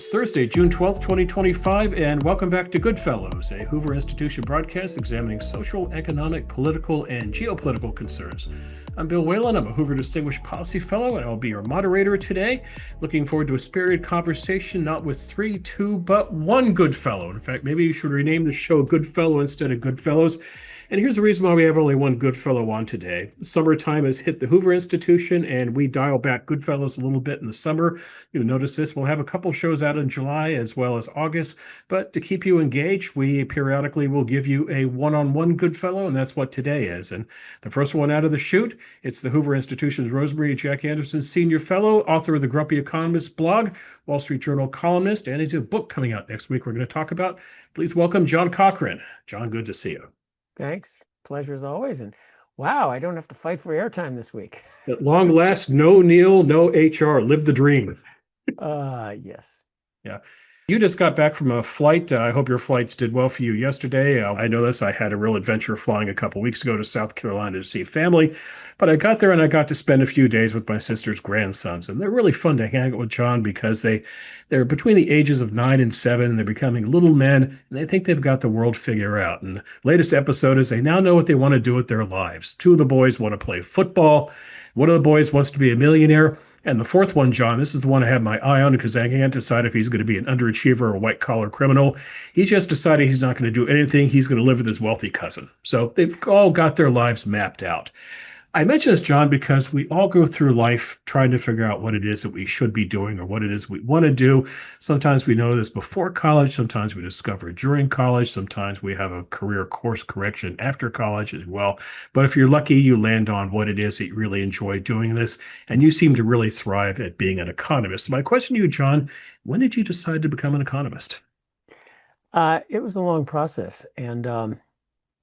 It's Thursday, June 12th, 2025, and welcome back to GoodFellows, a Hoover Institution broadcast examining social, economic, political, and geopolitical concerns. I'm Bill Whalen. I'm a Hoover Distinguished Policy Fellow, and I'll be your moderator today. Looking forward to a spirited conversation, not with three, two, but one Goodfellow. In fact, maybe you should rename the show Goodfellow instead of Goodfellows. And here's the reason why we have only one Goodfellow on today. Summertime has hit the Hoover Institution, and we dial back Goodfellows a little bit in the summer. You'll notice this. We'll have a couple shows out in July as well as August. But to keep you engaged, we periodically will give you a one-on-one Goodfellow, and that's what today is. And the first one out of the chute, it's the Hoover Institution's Rosemary Jack Anderson Senior Fellow, author of the Grumpy Economist blog, Wall Street Journal columnist, and he's a book coming out next week we're going to talk about. Please welcome John Cochrane. John, good to see you. Thanks. Pleasure as always. And wow, I don't have to fight for airtime this week. At long last, no Neil, no HR. Live the dream. Yes. Yeah. You just got back from a flight. I hope your flights did well for you yesterday. I know this. I had a real adventure flying a couple weeks ago to South Carolina to see family. But I got there and I got to spend a few days with my sister's grandsons. And they're really fun to hang out with, John, because they're between the ages of 9 and 7. And they're becoming little men. And they think they've got the world figured out. And the latest episode is they now know what they want to do with their lives. 2 of the boys want to play football. One of the boys wants to be a millionaire. And the fourth one, John, this is the one I have my eye on because I can't decide if he's going to be an underachiever or a white-collar criminal. He's just decided he's not going to do anything. He's going to live with his wealthy cousin. So they've all got their lives mapped out. I mention this, John, because we all go through life trying to figure out what it is that we should be doing or what it is we want to do. Sometimes we know this before college. Sometimes we discover it during college. Sometimes we have a career course correction after college as well. But if you're lucky, you land on what it is that you really enjoy doing this. And you seem to really thrive at being an economist. So my question to you, John, when did you decide to become an economist? It was a long process. And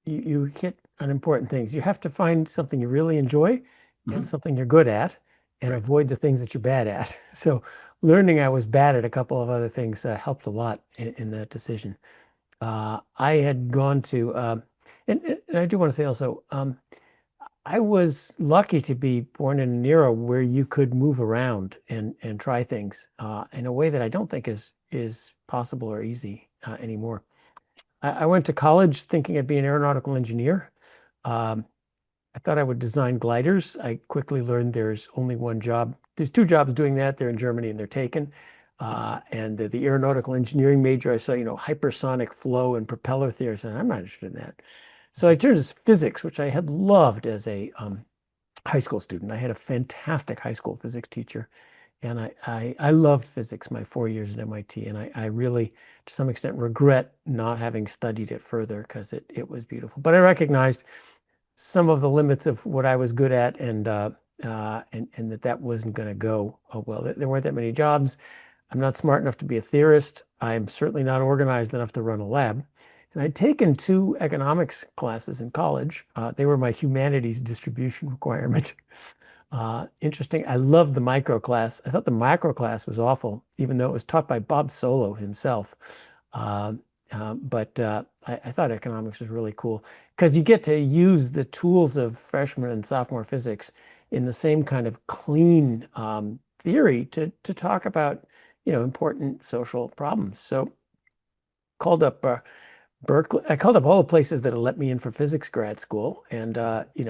you hit on important things. You have to find something you really enjoy and something you're good at and avoid the things that you're bad at. So learning I was bad at a couple of other things helped a lot in that decision. I had gone to, and I do want to say also, I was lucky to be born in an era where you could move around and try things in a way that I don't think is possible or easy anymore. I went to college thinking I'd be an aeronautical engineer. I thought I would design gliders. I quickly learned there's only one job. There's 2 jobs doing that. They're in Germany and they're taken. And the aeronautical engineering major, I saw, hypersonic flow and propeller theory. And I'm not interested in that. So I turned to physics, which I had loved as a high school student. I had a fantastic high school physics teacher. And I loved physics my 4 years at MIT. And I really, to some extent, regret not having studied it further because it was beautiful. But I recognized some of the limits of what I was good at and that wasn't going to go well. There weren't that many jobs. I'm not smart enough to be a theorist. I'm certainly not organized enough to run a lab. And I'd taken 2 economics classes in college. They were my humanities distribution requirement. Interesting. I loved the micro class. I thought the macro class was awful, even though it was taught by Bob Solow himself. But I thought economics was really cool because you get to use the tools of freshman and sophomore physics in the same kind of clean theory to talk about, important social problems. So called up Berkeley. I called up all the places that had let me in for physics grad school. And,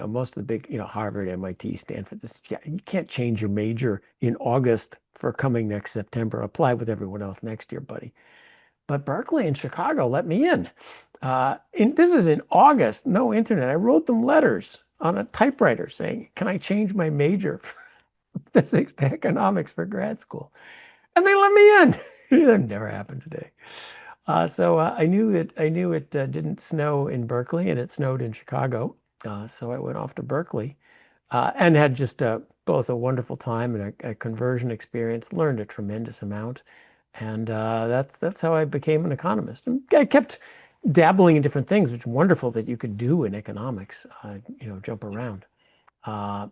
most of the big, Harvard, MIT, Stanford, you can't change your major in August for coming next September. Apply with everyone else next year, buddy. But Berkeley and Chicago let me in. This is in August, no internet. I wrote them letters on a typewriter saying, can I change my major from physics to economics for grad school? And they let me in. That never happened today. So I knew it didn't snow in Berkeley and it snowed in Chicago. So I went off to Berkeley and had just both a wonderful time and a conversion experience, learned a tremendous amount. And that's how I became an economist. And I kept dabbling in different things, which is wonderful that you could do in economics, jump around.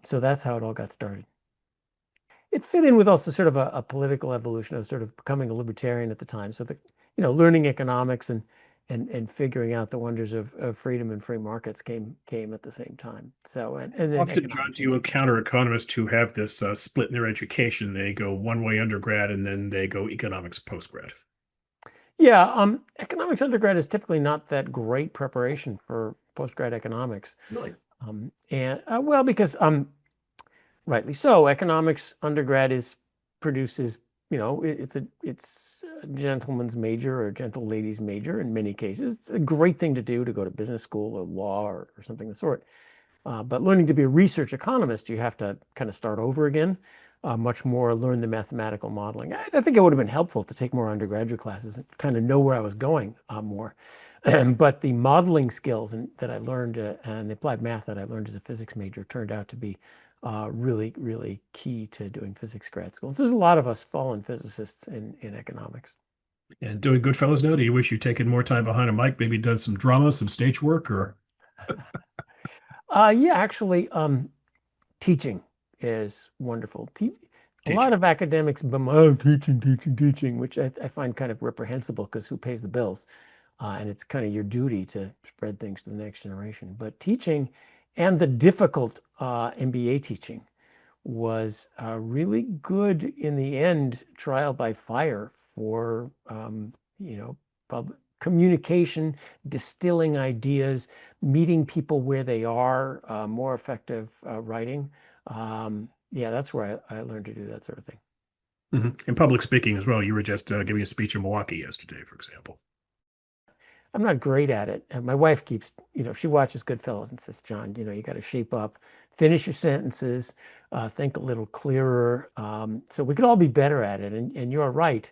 So that's how it all got started. It fit in with also sort of a political evolution of sort of becoming a libertarian at the time. So learning economics and and figuring out the wonders of freedom and free markets came at the same time. So and then Often, John, do you encounter economists who have this split in their education? They go one way undergrad and then they go economics postgrad. yeah, economics undergrad is typically not that great preparation for postgrad economics. Really? And well, because rightly so, economics undergrad produces, it's a gentleman's major or a gentle lady's major in many cases. It's a great thing to do to go to business school or law or something of the sort. But learning to be a research economist, you have to kind of start over again, much more learn the mathematical modeling. I think it would have been helpful to take more undergraduate classes and kind of know where I was going more. But the modeling skills that I learned and the applied math that I learned as a physics major turned out to be really, really key to doing physics grad school. So there's a lot of us fallen physicists in economics. And doing Goodfellows now, do you wish you'd taken more time behind a mic, maybe done some drama, some stage work, or? Yeah, actually, teaching is wonderful. A lot of academics bemoan teaching, which I find kind of reprehensible because who pays the bills? And it's kind of your duty to spread things to the next generation. But teaching and the difficult MBA teaching was really good in the end, trial by fire for, public communication, distilling ideas, meeting people where they are, more effective writing. Yeah, that's where I learned to do that sort of thing. And public speaking as well. You were just giving a speech in Milwaukee yesterday, for example. I'm not great at it. And my wife keeps, she watches Goodfellows and says, John, you got to shape up, finish your sentences, think a little clearer. So we could all be better at it. And you're right.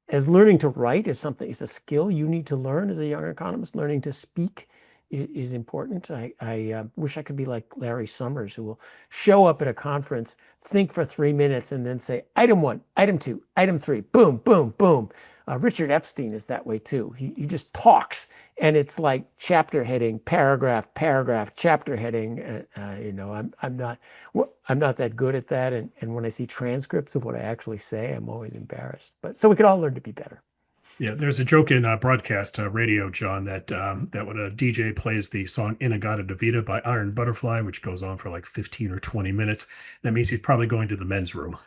As learning to write is a skill you need to learn as a young economist. Learning to speak is important. I wish I could be like Larry Summers, who will show up at a conference, think for 3 minutes, and then say, item 1, item 2, item 3, boom, boom, boom. Richard Epstein is that way too. He just talks, and it's like chapter heading, paragraph, chapter heading. I'm not that good at that. And when I see transcripts of what I actually say, I'm always embarrassed. But so we could all learn to be better. Yeah, there's a joke in broadcast radio, John, that when a DJ plays the song Inagata Davida by Iron Butterfly, which goes on for like 15 or 20 minutes, that means he's probably going to the men's room.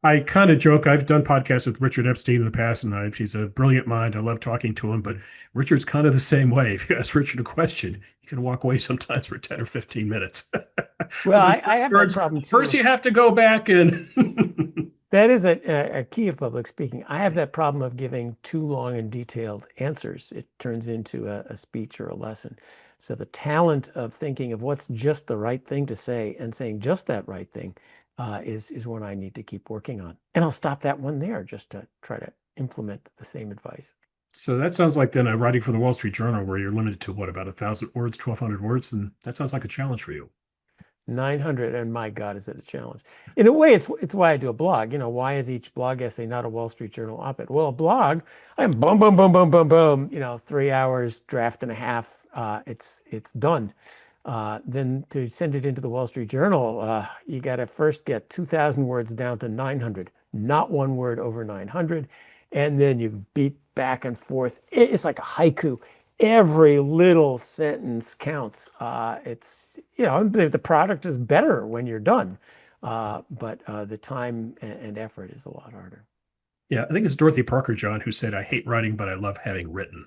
I kind of joke. I've done podcasts with Richard Epstein in the past, and he's a brilliant mind. I love talking to him, but Richard's kind of the same way. If you ask Richard a question, you can walk away sometimes for 10 or 15 minutes. Well, I have that problem too. First, you have to go back and. That is a key of public speaking. I have that problem of giving too long and detailed answers. It turns into a speech or a lesson. So the talent of thinking of what's just the right thing to say and saying just that right thing is one I need to keep working on. And I'll stop that one there just to try to implement the same advice. So that sounds like then writing for the Wall Street Journal, where you're limited to what, about 1,000 words, 1,200 words, and that sounds like a challenge for you. 900, and my God, is it a challenge. In a way, it's why I do a blog. Why is each blog essay not a Wall Street Journal op-ed? Well, a blog, I'm boom, boom, boom, boom, boom, boom, 3 hours, draft and a half, it's done. Then to send it into the Wall Street Journal, you got to first get 2,000 words down to 900, not one word over 900. And then you beat back and forth. It's like a haiku. Every little sentence counts. The product is better when you're done, but the time and effort is a lot harder. Yeah, I think it's Dorothy Parker, John, who said, "I hate writing, but I love having written."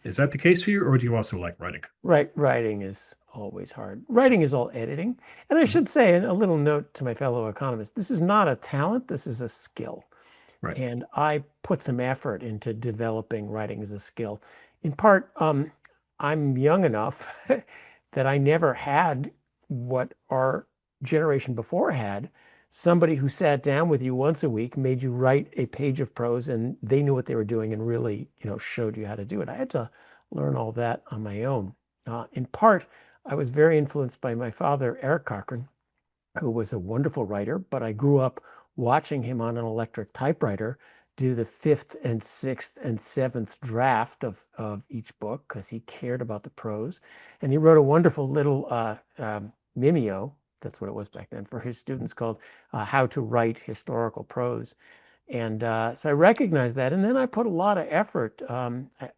Is that the case for you, or do you also like writing? Writing is always hard. Writing is all editing. And I should say, a little note to my fellow economists, this is not a talent, this is a skill. Right. And I put some effort into developing writing as a skill. In part, I'm young enough that I never had what our generation before had. Somebody who sat down with you once a week, made you write a page of prose, and they knew what they were doing and really, showed you how to do it. I had to learn all that on my own. In part, I was very influenced by my father, Eric Cochrane, who was a wonderful writer, but I grew up watching him on an electric typewriter do the 5th and 6th and 7th draft of each book because he cared about the prose. And he wrote a wonderful little mimeo, that's what it was back then, for his students called How to Write Historical Prose. And so I recognized that. And then I put a lot of effort.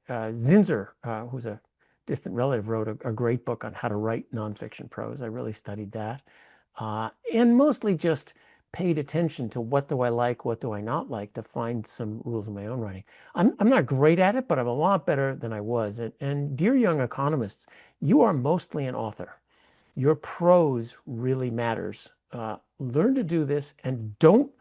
Zinsser, who's a distant relative, wrote a great book on how to write nonfiction prose. I really studied that. And mostly just paid attention to what do I like, what do I not like, to find some rules of my own writing. I'm not great at it, but I'm a lot better than I was. And dear young economists, you are mostly an author. Your prose really matters. Learn to do this, and don't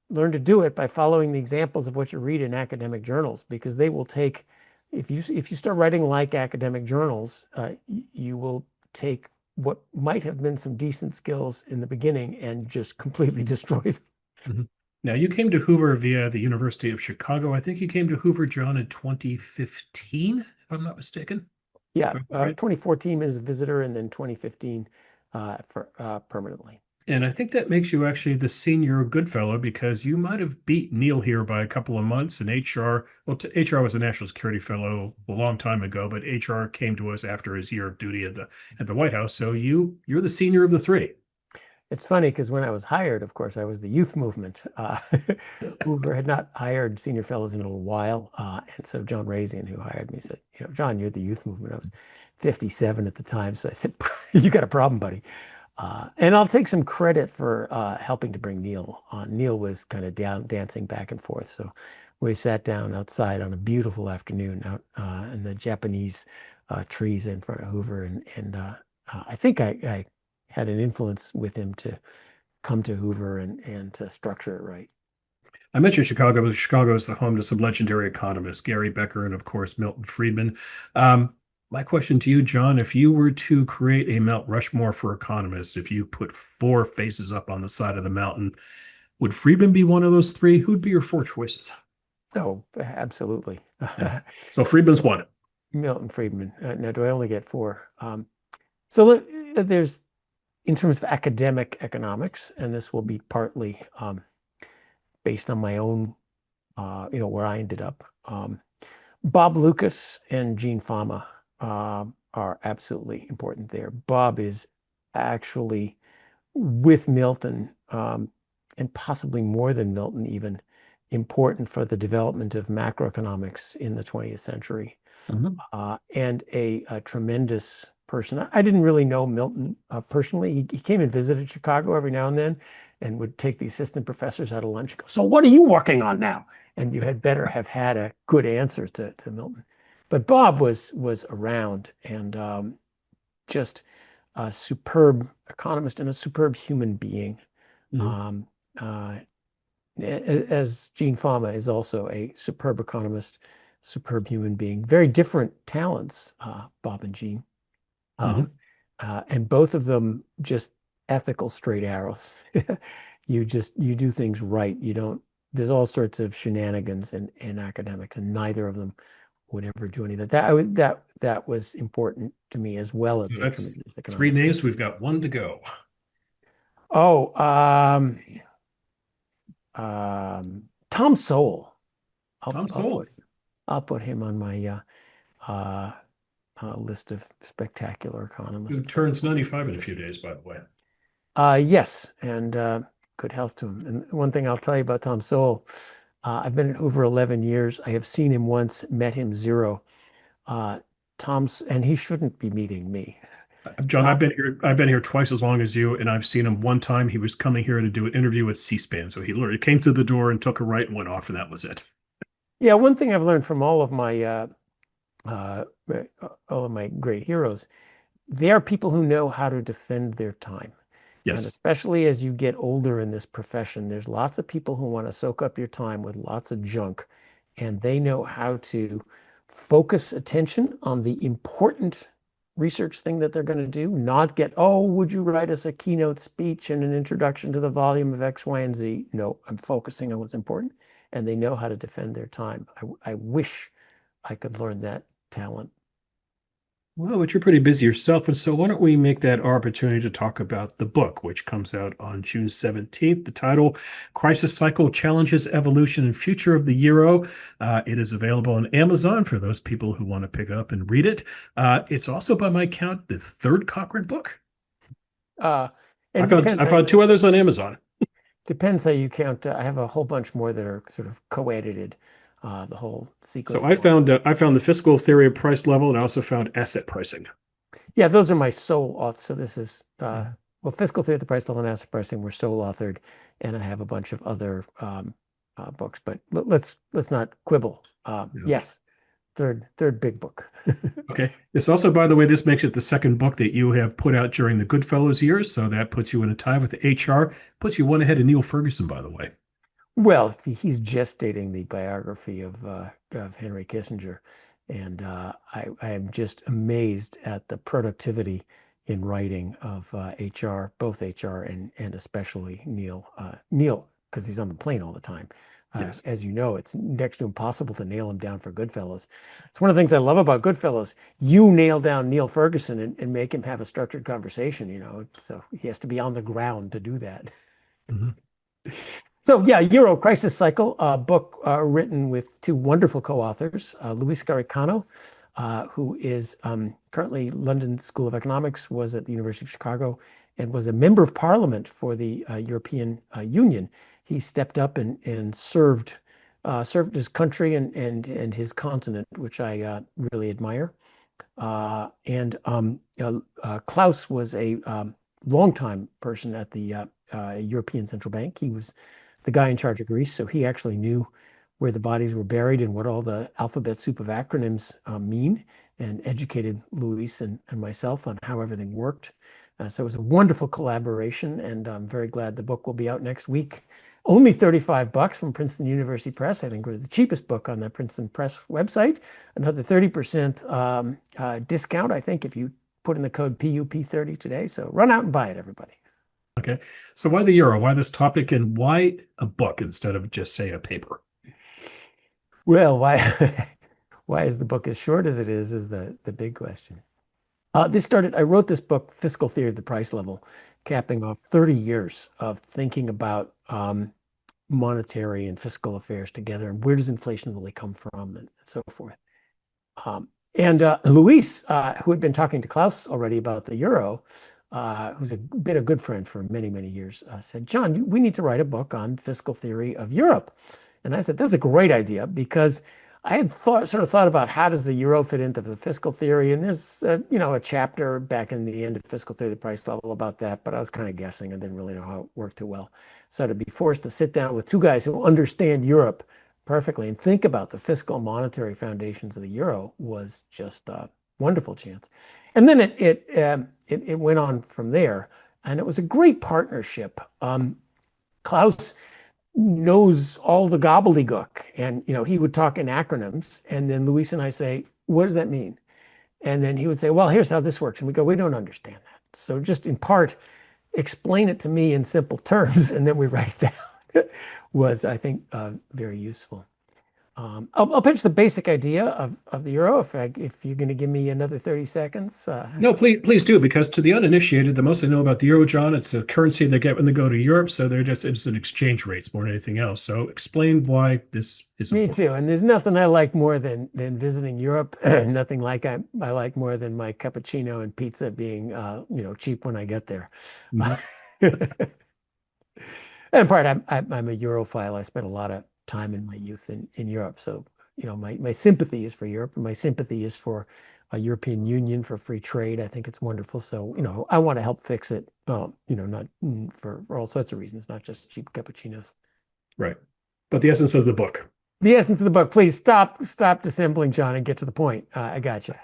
learn to do it by following the examples of what you read in academic journals, because they will take, if you start writing like academic journals, you will take what might have been some decent skills in the beginning and just completely destroy them. Mm-hmm. Now, you came to Hoover via the University of Chicago. I think you came to Hoover, John, in 2015, if I'm not mistaken. Yeah, Right? 2014 as a visitor, and then 2015 permanently. And I think that makes you actually the senior Goodfellow, because you might have beat Neil here by a couple of months. And HR, well, HR was a national security fellow a long time ago, but HR came to us after his year of duty at the White House. So you're the senior of the three. It's funny because when I was hired, of course, I was the youth movement. Hoover had not hired senior fellows in a little while. And so John Razian, who hired me, said, John, you're the youth movement. I was 57 at the time. So I said, you got a problem, buddy. And I'll take some credit for helping to bring Neil on. Neil was kind of dancing back and forth. So we sat down outside on a beautiful afternoon out in the Japanese trees in front of Hoover. And I think I had an influence with him to come to Hoover and to structure it right. I mentioned Chicago, but Chicago is the home to some legendary economists, Gary Becker and, of course, Milton Friedman. My question to you, John, if you were to create a Mount Rushmore for economists, if you put 4 faces up on the side of the mountain, would Friedman be one of those 3? Who'd be your 4 choices? Oh, absolutely. Yeah. So Friedman's one. Milton Friedman. Now, do I only get 4? So there's, in terms of academic economics, and this will be partly based on my own, where I ended up. Bob Lucas and Jean Fama are absolutely important there. Bob is actually, with Milton, and possibly more than Milton even, important for the development of macroeconomics in the 20th century. Mm-hmm. And a tremendous person. I didn't really know Milton personally. He came and visited Chicago every now and then and would take the assistant professors out of lunch and go, so what are you working on now? And you had better have had a good answer to Milton. But Bob was around, and just a superb economist and a superb human being. Mm-hmm. As Jean Fama is also a superb economist, superb human being. Very different talents, Bob and Jean. Mm-hmm. And both of them just ethical straight arrows. You do things right. There's all sorts of shenanigans in academics, and neither of them would ever do any of that. That was important to me as well. So that's 3 names. We've got 1 to go. Oh, Tom Sowell. I'll put him on my list of spectacular economists. Who turns 95 in a few days, by the way. Yes, and good health to him. And one thing I'll tell you about Tom Sowell, I've been at Hoover 11 years. I have seen him once, met him 0. And he shouldn't be meeting me. John, I've been here twice as long as you, and I've seen him one time. He was coming here to do an interview at C-SPAN. So he literally came to the door and took a right and went off, and that was it. Yeah, one thing I've learned from all of my great heroes, they are people who know how to defend their time. Yes. And especially as you get older in this profession, there's lots of people who want to soak up your time with lots of junk, and they know how to focus attention on the important research thing that they're going to do, not get, would you write us a keynote speech and an introduction to the volume of X, Y, and Z? No, I'm focusing on what's important, and they know how to defend their time. I wish I could learn that talent. Well, but you're pretty busy yourself, and so why don't we make that our opportunity to talk about the book, which comes out on June 17th. The title, Crisis Cycle, Challenges, Evolution, and Future of the Euro. It is available on Amazon for those people who want to pick it up and read it. It's also, by my count, the 3rd Cochrane book. I found 2 others on Amazon. Depends how you count. I have a whole bunch more that are sort of co-edited, the whole So sequence. I found the fiscal theory of price level, and I also found asset pricing. Yeah, those are my sole authors. So this is Mhm. well, fiscal theory at the price level and asset pricing were sole authored, and I have a bunch of other books. But let's not quibble. Yeah. Yes, third big book. Okay. This also, by the way, this makes it the second book that you have put out during the GoodFellows years. So that puts you in a tie with the HR, puts you one ahead of Neil Ferguson, by the way. Well, he's gestating the biography of Henry Kissinger, and I am just amazed at the productivity in writing of HR, both HR and especially Neil. Neil, because he's on the plane all the time. Yes. As you know, it's next to impossible to nail him down for GoodFellows. It's one of the things I love about GoodFellows. You nail down Neil Ferguson and make him have a structured conversation, so he has to be on the ground to do that. Mhm. So yeah, Euro Crisis Cycle, a book written with two wonderful co-authors, Luis Garicano, who is currently London School of Economics, was at the University of Chicago, and was a member of parliament for the European Union. He stepped up and served his country and his continent, which I really admire. Klaus was a longtime person at the European Central Bank. He was the guy in charge of Greece, so he actually knew where the bodies were buried and what all the alphabet soup of acronyms mean, and educated Luis and myself on how everything worked. So it was a wonderful collaboration, and I'm very glad the book will be out next week. Only $35 from Princeton University Press. I think we're the cheapest book on the Princeton Press website. Another 30% discount, I think, if you put in the code PUP30 today. So run out and buy it, everybody. Okay. So why the euro? Why this topic, and why a book instead of just, say, a paper? Well, why is the book as short as it is the big question. I wrote this book, Fiscal Theory of the Price Level, capping off 30 years of thinking about monetary and fiscal affairs together, and where does inflation really come from, and so forth. Luis, who had been talking to Klaus already about the euro, who's been a good friend for many, many years, said, John, we need to write a book on fiscal theory of Europe. And I said, that's a great idea, because I had sort of thought about how does the euro fit into the fiscal theory, and there's a chapter back in the end of Fiscal Theory of the Price Level about that, but I was kind of guessing and didn't really know how it worked too well. So to be forced to sit down with two guys who understand Europe perfectly and think about the fiscal monetary foundations of the euro was just a wonderful chance. And then it went on from there, and it was a great partnership. Klaus knows all the gobbledygook, and he would talk in acronyms, and then Luis and I say, what does that mean? And then he would say, well, here's how this works, and we go, we don't understand that. So just in part explain it to me in simple terms, and then we write it down. Was, I think, very useful. I'll pitch the basic idea of the euro if you're going to give me another 30 seconds. No, please do, because to the uninitiated, the most they know about the euro, John, it's a currency they get when they go to Europe. So they're just interested in exchange rates more than anything else. So explain why this is Me important. too. And there's nothing I like more than visiting Europe. Nothing like I like more than my cappuccino and pizza being cheap when I get there. Mhm. And in part, I'm a Europhile. I spent a lot of time in my youth in Europe. So, my sympathy is for Europe, and my sympathy is for a European Union for free trade. I think it's wonderful. So, I want to help fix it, not for all sorts of reasons, not just cheap cappuccinos. Right. But the essence of the book. The essence of the book, please stop dissembling, John, and get to the point. I got you.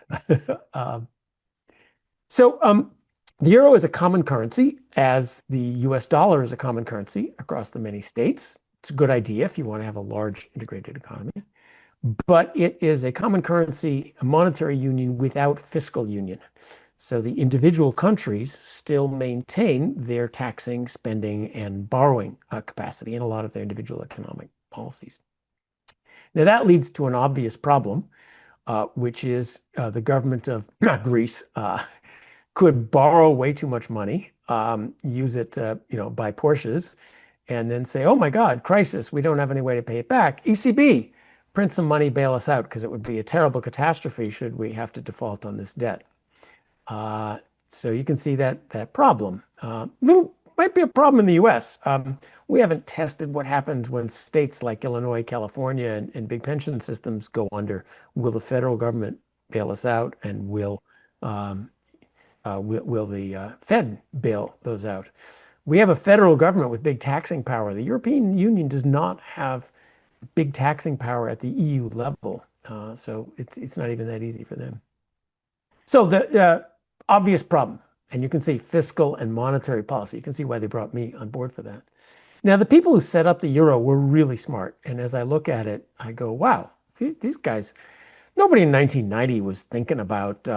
The euro is a common currency, as the US dollar is a common currency across the many states. It's a good idea if you want to have a large integrated economy. But it is a common currency, a monetary union without fiscal union. So the individual countries still maintain their taxing, spending, and borrowing capacity in a lot of their individual economic policies. Now that leads to an obvious problem, which is the government of Greece could borrow way too much money, use it to, buy Porsches, and then say, oh my God, crisis, we don't have any way to pay it back. ECB, print some money, bail us out, because it would be a terrible catastrophe should we have to default on this debt. So you can see that problem. Little might be a problem in the US. We haven't tested what happens when states like Illinois, California, and big pension systems go under. Will the federal government bail us out, and will the Fed bail those out? We have a federal government with big taxing power. The European Union does not have big taxing power at the EU level, so it's not even that easy for them. So the obvious problem, and you can see fiscal and monetary policy. You can see why they brought me on board for that. Now, the people who set up the euro were really smart. And as I look at it, I go, wow, these guys, nobody in 1990 was thinking about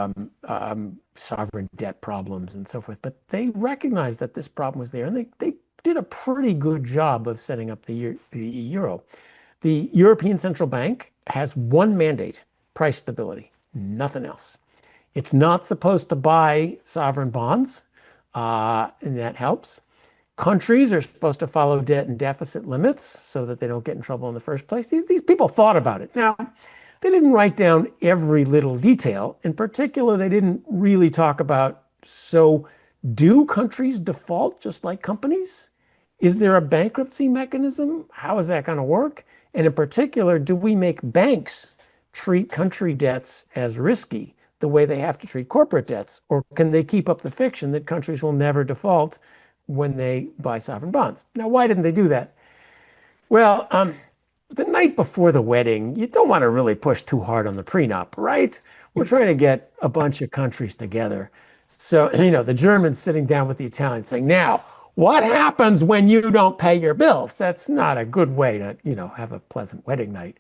sovereign debt problems and so forth. But they recognized that this problem was there. And they did a pretty good job of setting up the euro. The European Central Bank has one mandate: price stability, nothing else. It's not supposed to buy sovereign bonds, and that helps. Countries are supposed to follow debt and deficit limits so that they don't get in trouble in the first place. These people thought about it. Now, they didn't write down every little detail. In particular, they didn't really talk about, so do countries default just like companies? Is there a bankruptcy mechanism? How is that going to work? And in particular, do we make banks treat country debts as risky the way they have to treat corporate debts? Or can they keep up the fiction that countries will never default when they buy sovereign bonds? Now, why didn't they do that? Well, the night before the wedding, you don't want to really push too hard on the prenup, right? We're trying to get a bunch of countries together. So, the Germans sitting down with the Italians saying, now, what happens when you don't pay your bills? That's not a good way to, have a pleasant wedding night.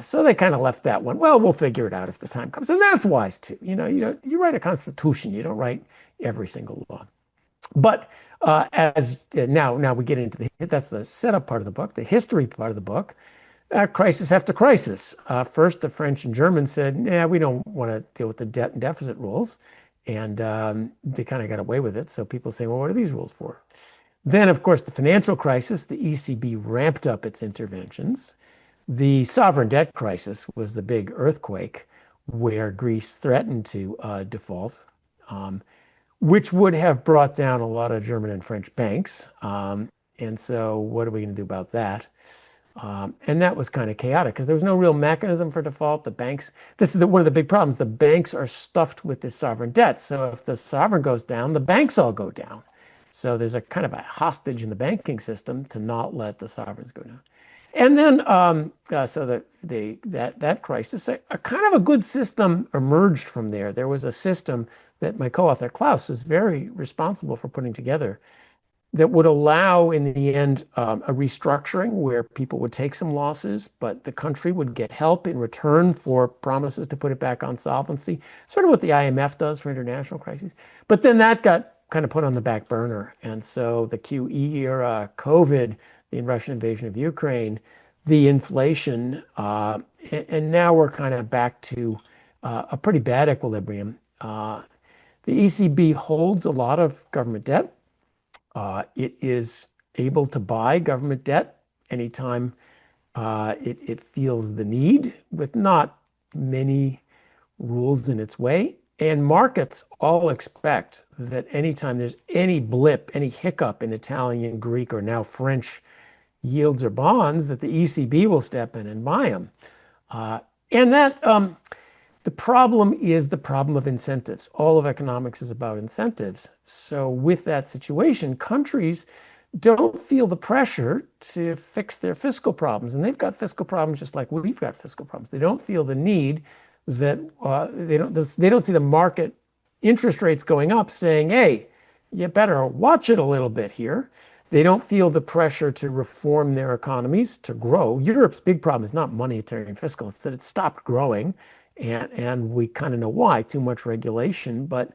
So they kind of left that one. Well, we'll figure it out if the time comes. And that's wise too. You write a constitution, you don't write every single law. But now we get into that's the setup part of the book, the history part of the book. Crisis after crisis. First, the French and Germans said, we don't want to deal with the debt and deficit rules. And they kind of got away with it. So people say, well, what are these rules for? Then, of course, the financial crisis, the ECB ramped up its interventions. The sovereign debt crisis was the big earthquake where Greece threatened to default, which would have brought down a lot of German and French banks. And so what are we going to do about that? And that was kind of chaotic because there was no real mechanism for default. The banks, this is one of the big problems. The banks are stuffed with this sovereign debt. So if the sovereign goes down, the banks all go down. So there's a kind of a hostage in the banking system to not let the sovereigns go down. And then, so that crisis, a kind of a good system emerged from there. There was a system that my co-author Klaus was very responsible for putting together that would allow, in the end, a restructuring where people would take some losses, but the country would get help in return for promises to put it back on solvency, sort of what the IMF does for international crises. But then that got kind of put on the back burner. And so the QE era, COVID, the Russian invasion of Ukraine, the inflation, and now we're kind of back to a pretty bad equilibrium. The ECB holds a lot of government debt. It is able to buy government debt anytime it feels the need, with not many rules in its way. And markets all expect that anytime there's any blip, any hiccup in Italian, Greek, or now French yields or bonds, that the ECB will step in and buy them. And that the problem is the problem of incentives. All of economics is about incentives. So with that situation, countries don't feel the pressure to fix their fiscal problems. And they've got fiscal problems just like we've got fiscal problems. They don't feel the need that they don't see the market interest rates going up saying, hey, you better watch it a little bit here. They don't feel the pressure to reform their economies, to grow. Europe's big problem is not monetary and fiscal, it's that it stopped growing. And we kind of know why, too much regulation. But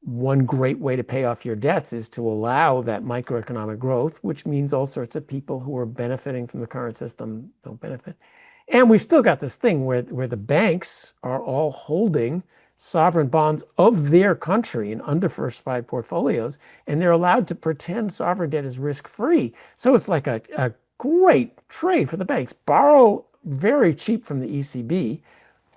one great way to pay off your debts is to allow that microeconomic growth, which means all sorts of people who are benefiting from the current system don't benefit. And we've still got this thing where the banks are all holding sovereign bonds of their country in undiversified portfolios, and they're allowed to pretend sovereign debt is risk-free. So it's like a great trade for the banks. Borrow very cheap from the ECB,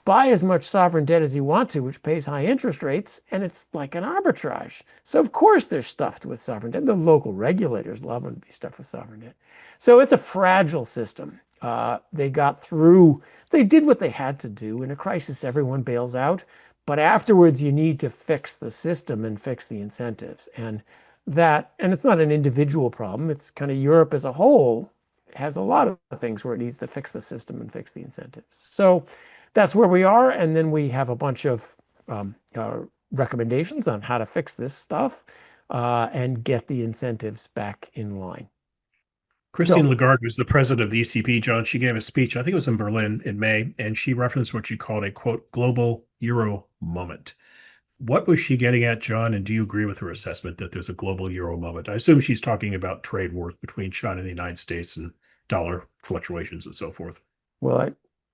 buy as much sovereign debt as you want to, which pays high interest rates, and it's like an arbitrage. So of course they're stuffed with sovereign debt. The local regulators love them to be stuffed with sovereign debt. So it's a fragile system. They got through, they did what they had to do. In a crisis, everyone bails out. But afterwards, you need to fix the system and fix the incentives. And it's not an individual problem. It's kind of Europe as a whole has a lot of things where it needs to fix the system and fix the incentives. So that's where we are. And then we have a bunch of recommendations on how to fix this stuff and get the incentives back in line. Christine Lagarde was the president of the ECB, John. She gave a speech, I think it was in Berlin in May, and she referenced what she called a, quote, global euro moment. What was she getting at, John? And do you agree with her assessment that there's a global euro moment? I assume she's talking about trade wars between China and the United States and dollar fluctuations and so forth. Well,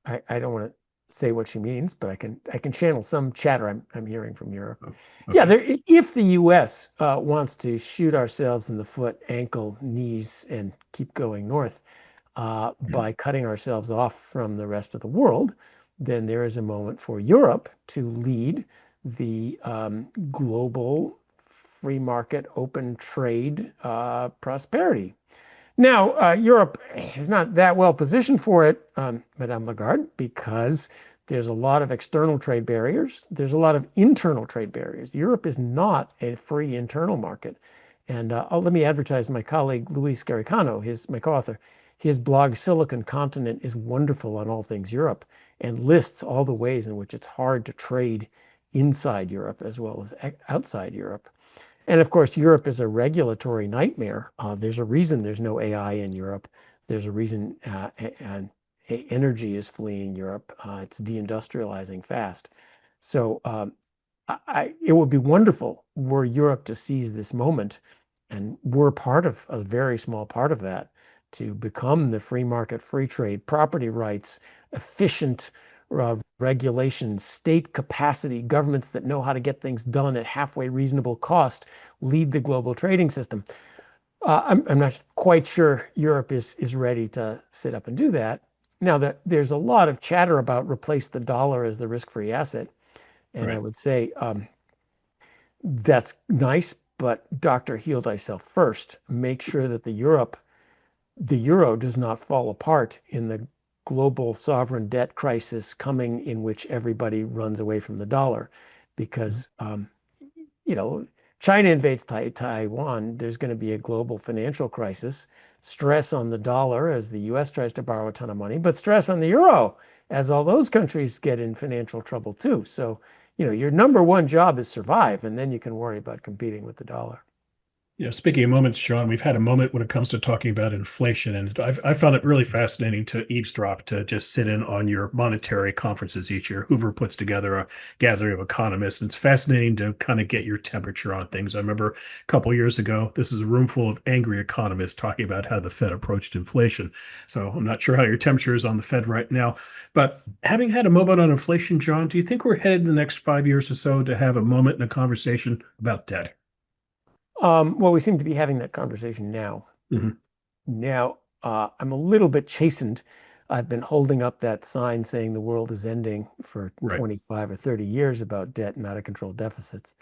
I don't want to say what she means, but I can channel some chatter I'm hearing from Europe. Oh, okay. Yeah, if the U.S. Wants to shoot ourselves in the foot, ankle, knees, and keep going north by cutting ourselves off from the rest of the world, then there is a moment for Europe to lead the global free market, open trade prosperity. Now, Europe is not that well positioned for it, Madame Lagarde, because there's a lot of external trade barriers. There's a lot of internal trade barriers. Europe is not a free internal market. And let me advertise my colleague, Luis Garicano, my co-author. His blog, Silicon Continent, is wonderful on all things Europe and lists all the ways in which it's hard to trade inside Europe as well as outside Europe. And of course, Europe is a regulatory nightmare. There's a reason there's no AI in Europe. There's a reason energy is fleeing Europe. It's deindustrializing fast. So it would be wonderful were Europe to seize this moment, and we're part of a very small part of that, to become the free market, free trade, property rights, efficient regulations, state capacity, governments that know how to get things done at halfway reasonable cost, lead the global trading system. I'm not quite sure Europe is ready to sit up and do that. Now, there's a lot of chatter about replace the dollar as the risk-free asset. And right. I would say that's nice, but doctor, heal thyself first. Make sure that the euro does not fall apart in the global sovereign debt crisis coming, in which everybody runs away from the dollar. Because, China invades Taiwan, there's going to be a global financial crisis, stress on the dollar as the US tries to borrow a ton of money, but stress on the euro as all those countries get in financial trouble too. So, your number one job is survive, and then you can worry about competing with the dollar. Yeah, speaking of moments, John, we've had a moment when it comes to talking about inflation, and I found it really fascinating to eavesdrop, to just sit in on your monetary conferences each year. Hoover puts together a gathering of economists, and it's fascinating to kind of get your temperature on things. I remember a couple of years ago, this is a room full of angry economists talking about how the Fed approached inflation. So I'm not sure how your temperature is on the Fed right now, but having had a moment on inflation, John, do you think we're headed in the next 5 years or so to have a moment in a conversation about debt? Well, we seem to be having that conversation now. Mm-hmm. Now, I'm a little bit chastened. I've been holding up that sign saying the world is ending for 25 or 30 years about debt and out of control deficits.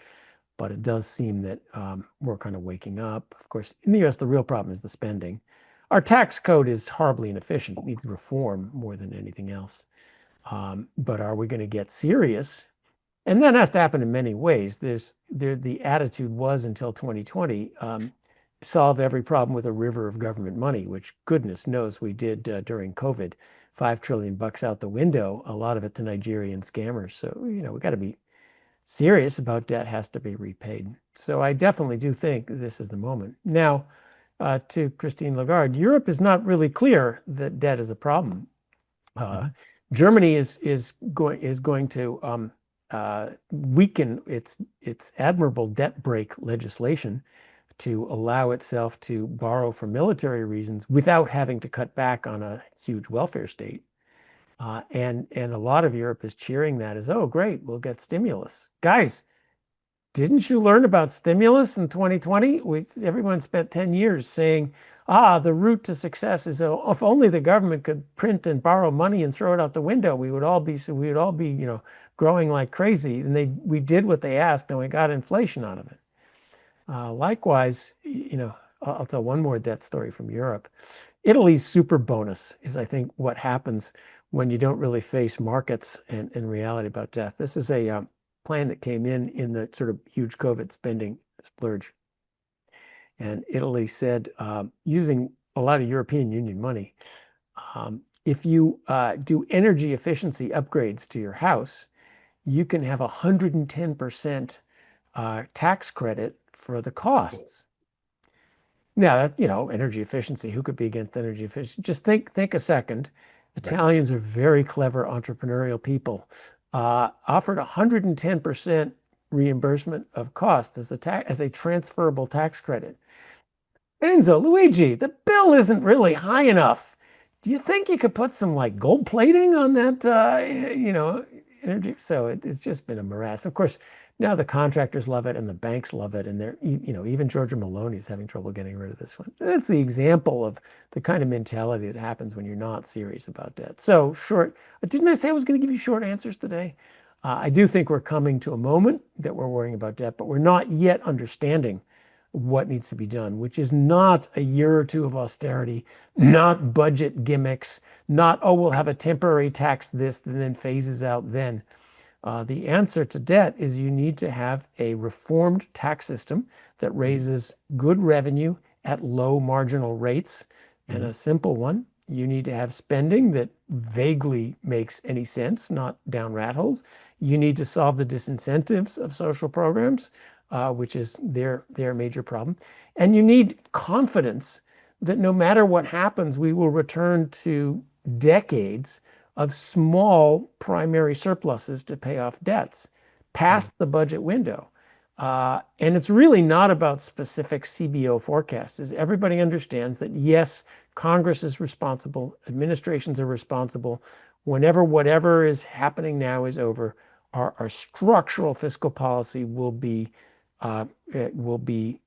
But it does seem that we're kind of waking up. Of course, in the US, the real problem is the spending. Our tax code is horribly inefficient. It needs reform more than anything else. But are we going to get serious? And that has to happen in many ways. The attitude was, until 2020, solve every problem with a river of government money, which goodness knows we did during COVID. $5 trillion out the window, a lot of it to Nigerian scammers. So, we got to be serious about debt, has to be repaid. So I definitely do think this is the moment. Now, to Christine Lagarde, Europe is not really clear that debt is a problem. Germany is going to weaken its admirable debt brake legislation to allow itself to borrow for military reasons without having to cut back on a huge welfare state. And a lot of Europe is cheering that as, oh, great, we'll get stimulus. Guys, didn't you learn about stimulus in 2020? Everyone spent 10 years saying, the route to success is if only the government could print and borrow money and throw it out the window, we would all be, growing like crazy. And we did what they asked, and we got inflation out of it. Likewise, I'll tell one more debt story from Europe. Italy's super bonus is, I think, what happens when you don't really face markets and reality about debt. This is a plan that came in the sort of huge COVID spending splurge. And Italy said, using a lot of European Union money, if you do energy efficiency upgrades to your house, you can have 110% tax credit for the costs. Now, energy efficiency, who could be against energy efficiency? Just think a second. Italians are very clever entrepreneurial people. Offered 110% reimbursement of cost as a transferable tax credit. Enzo, Luigi, the bill isn't really high enough. Do you think you could put some like gold plating on that, energy? So it's just been a morass. Of course, now the contractors love it and the banks love it. And they're, even Giorgia Meloni is having trouble getting rid of this one. That's the example of the kind of mentality that happens when you're not serious about debt. So didn't I say I was going to give you short answers today? I do think we're coming to a moment that we're worrying about debt, but we're not yet understanding what needs to be done, which is not a year or two of austerity, not budget gimmicks, not, we'll have a temporary tax this and then phases out then. The answer to debt is you need to have a reformed tax system that raises good revenue at low marginal rates. And a simple one, you need to have spending that vaguely makes any sense, not down rat holes. You need to solve the disincentives of social programs, which is their major problem. And you need confidence that no matter what happens, we will return to decades of small primary surpluses to pay off debts past the budget window. And it's really not about specific CBO forecasts. As everybody understands that, yes, Congress is responsible, administrations are responsible. Whenever whatever is happening now is over, our structural fiscal policy will be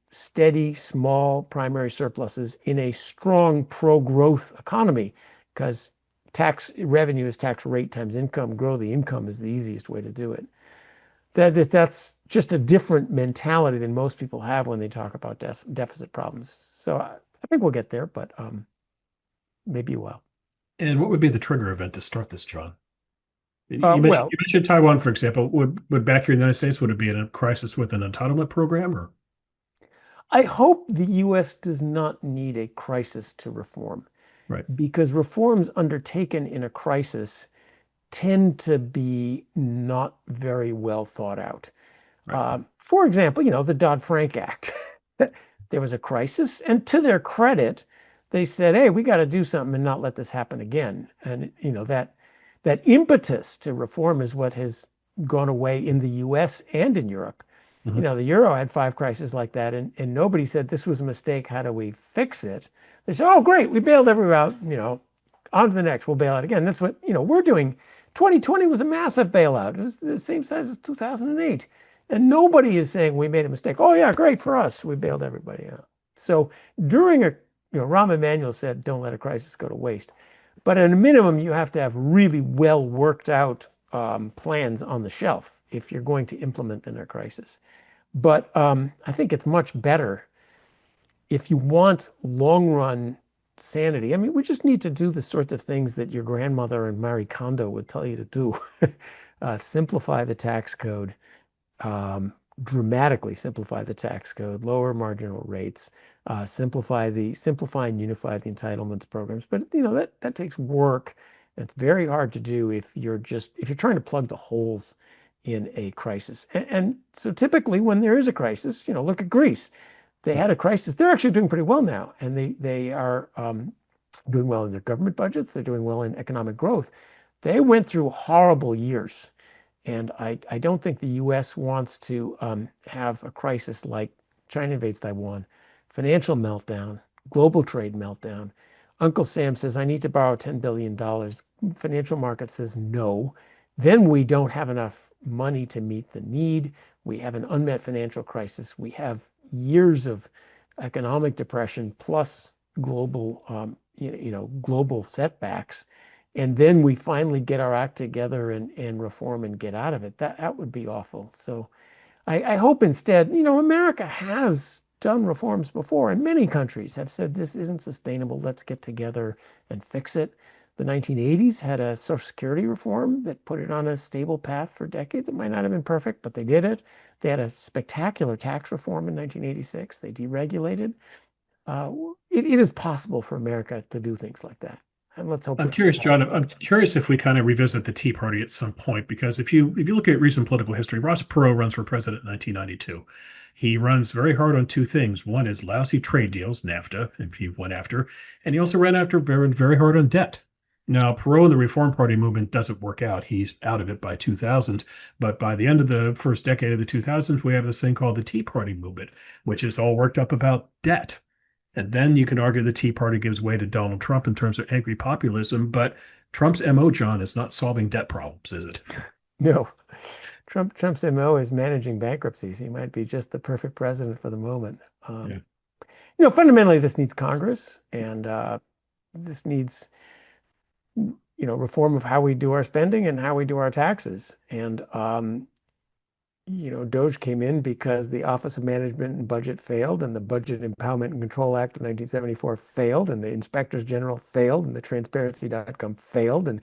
steady, small primary surpluses in a strong pro-growth economy, because tax revenue is tax rate times income. Grow the income is the easiest way to do it. That's just a different mentality than most people have when they talk about deficit problems. So I think we'll get there, but maybe a while. And what would be the trigger event to start this, John? You mentioned Taiwan, for example. Would back here in the United States, would it be in a crisis with an entitlement program, or? I hope the U.S. does not need a crisis to reform. Right. Because reforms undertaken in a crisis tend to be not very well thought out. Right. For example, the Dodd-Frank Act. There was a crisis, and to their credit, they said, hey, we got to do something and not let this happen again. And that impetus to reform is what has gone away in the US and in Europe. Mm-hmm. The euro had 5 crises like that, and nobody said this was a mistake, how do we fix it? They said, oh, great, we bailed everyone out, on to the next, we'll bail out again. That's what, we're doing. 2020 was a massive bailout. It was the same size as 2008. And nobody is saying we made a mistake. Oh yeah, great for us, we bailed everybody out. So during Rahm Emanuel said, don't let a crisis go to waste. But at a minimum, you have to have really well worked out plans on the shelf if you're going to implement in a crisis. But I think it's much better if you want long run sanity. I mean, we just need to do the sorts of things that your grandmother and Marie Kondo would tell you to do. Simplify the tax code, dramatically simplify the tax code, lower marginal rates, simplify and unify the entitlements programs. But that takes work. And it's very hard to do if you're trying to plug the holes in a crisis. And so typically when there is a crisis, look at Greece. They had a crisis. They're actually doing pretty well now. And they are doing well in their government budgets. They're doing well in economic growth. They went through horrible years. And I don't think the US wants to have a crisis like China invades Taiwan, financial meltdown, global trade meltdown. Uncle Sam says, I need to borrow $10 billion. Financial market says no. Then we don't have enough money to meet the need. We have an unmet financial crisis. We have years of economic depression plus global, global setbacks. And then we finally get our act together and reform and get out of it. That would be awful. So I hope instead, America has done reforms before, and many countries have said this isn't sustainable. Let's get together and fix it. The 1980s had a Social Security reform that put it on a stable path for decades. It might not have been perfect, but they did it. They had a spectacular tax reform in 1986. They deregulated. It is possible for America to do things like that. And let's hope. I'm curious, John. I'm curious if we kind of revisit the Tea Party at some point, because if you look at recent political history, Ross Perot runs for president in 1992. He runs very hard on two things. One is lousy trade deals, NAFTA, and he went after, and he also ran after very hard on debt. Now, Perot and the Reform Party movement doesn't work out. He's out of it by 2000. But by the end of the first decade of the 2000s, we have this thing called the Tea Party movement, which is all worked up about debt. And then you can argue the Tea Party gives way to Donald Trump in terms of angry populism. But Trump's MO, John, is not solving debt problems, is it? No. Trump's MO is managing bankruptcies. He might be just the perfect president for the moment. Fundamentally, this needs Congress, and this needs reform of how we do our spending and how we do our taxes. And DOGE came in because the Office of Management and Budget failed, and the Budget Empowerment and Control Act of 1974 failed, and the Inspectors General failed, and the Transparency.com failed, and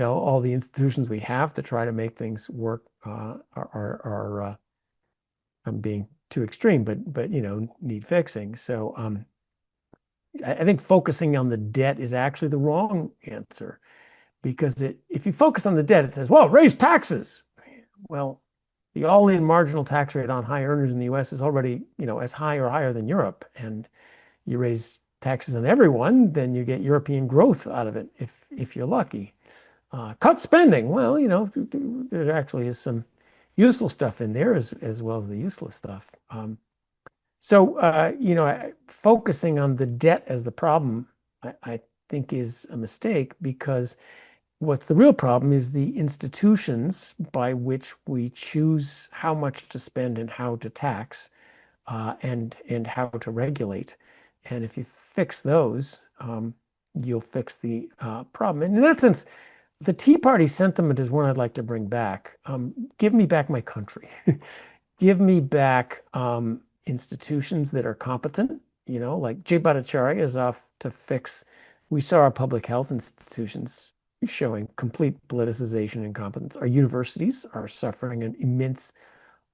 all the institutions we have to try to make things work are I'm being too extreme, but need fixing. So I think focusing on the debt is actually the wrong answer, because if you focus on the debt, it says, well, raise taxes. Well, the all-in marginal tax rate on high earners in the U.S. is already, as high or higher than Europe. And you raise taxes on everyone, then you get European growth out of it if you're lucky. Cut spending. Well, there actually is some useful stuff in there as well as the useless stuff. Focusing on the debt as the problem, I think is a mistake, because what's the real problem is the institutions by which we choose how much to spend and how to tax, and how to regulate. And if you fix those, you'll fix the problem. And in that sense, the Tea Party sentiment is one I'd like to bring back. Give me back my country. Give me back institutions that are competent, like Jay Bhattacharya is off to fix. We saw our public health institutions showing complete politicization and incompetence. Our universities are suffering an immense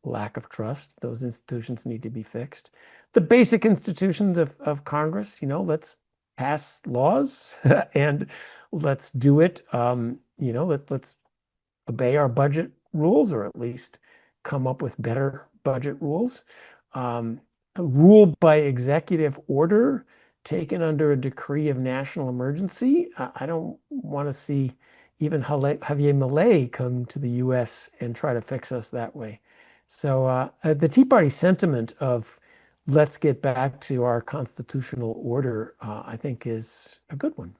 lack of trust. Those institutions need to be fixed. The basic institutions of Congress, let's pass laws and let's do it. Let's obey our budget rules, or at least come up with better budget rules. Rule by executive order taken under a decree of national emergency. I don't want to see even Javier Milei come to the U.S. and try to fix us that way. So the Tea Party sentiment of let's get back to our constitutional order, I think is a good one.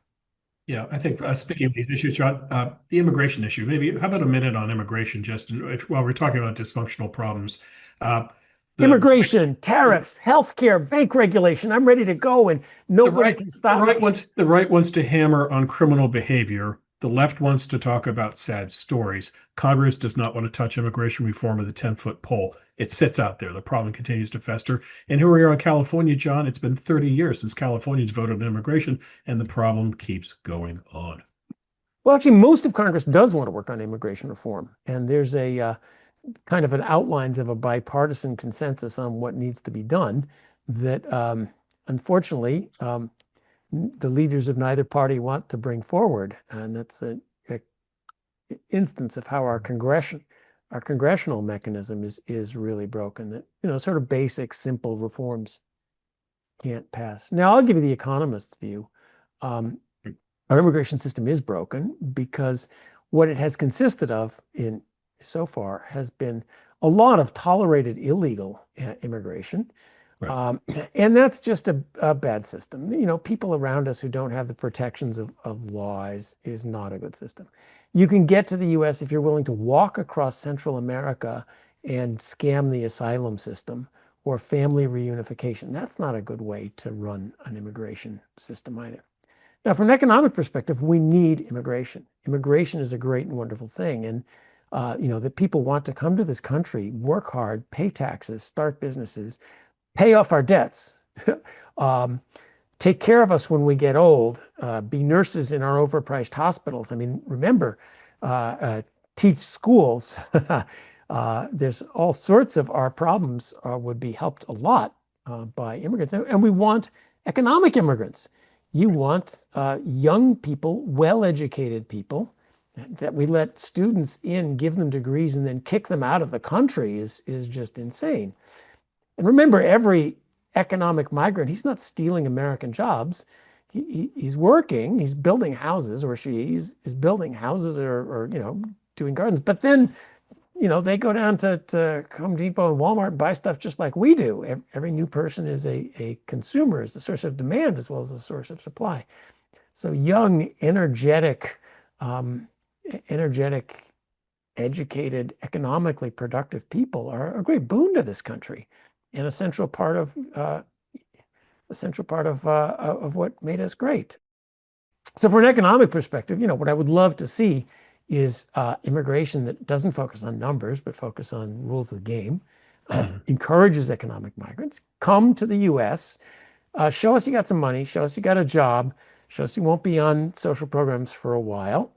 Yeah, I think speaking of these issues, John, the immigration issue, maybe how about a minute on immigration, just while we're talking about dysfunctional problems. Immigration, tariffs, healthcare, bank regulation. I'm ready to go, and nobody can stop me. The right wants to hammer on criminal behavior. The left wants to talk about sad stories. Congress does not want to touch immigration reform with a 10-foot pole. It sits out there. The problem continues to fester. And here we are in California, John. It's been 30 years since Californians voted on immigration, and the problem keeps going on. Well, actually, most of Congress does want to work on immigration reform. And there's a kind of an outlines of a bipartisan consensus on what needs to be done that, unfortunately, the leaders of neither party want to bring forward. And that's an instance of how our congressional mechanism is really broken, that, sort of basic, simple reforms can't pass. Now, I'll give you the economist's view. Our immigration system is broken because what it has consisted of so far has been a lot of tolerated illegal immigration, Right. And that's just a bad system. People around us who don't have the protections of law is not a good system. You can get to the US if you're willing to walk across Central America and scam the asylum system or family reunification. That's not a good way to run an immigration system either. Now, from an economic perspective, we need immigration. Immigration is a great and wonderful thing. And that people want to come to this country, work hard, pay taxes, start businesses, pay off our debts, take care of us when we get old, be nurses in our overpriced hospitals. I mean, remember, teach schools. There's all sorts of our problems would be helped a lot by immigrants. And we want economic immigrants. You want young people, well-educated people, that we let students in, give them degrees, and then kick them out of the country is just insane. And remember, every economic migrant, he's not stealing American jobs. He's working, he's building houses, or she is building houses or doing gardens. But then, they go down to Home Depot and Walmart and buy stuff just like we do. Every new person is a consumer, is a source of demand as well as a source of supply. So young, energetic, educated, economically productive people are a great boon to this country, and a central part of what made us great. So, from an economic perspective, what I would love to see is immigration that doesn't focus on numbers but focus on rules of the game, encourages economic migrants come to the U.S., show us you got some money, show us you got a job, show us you won't be on social programs for a while.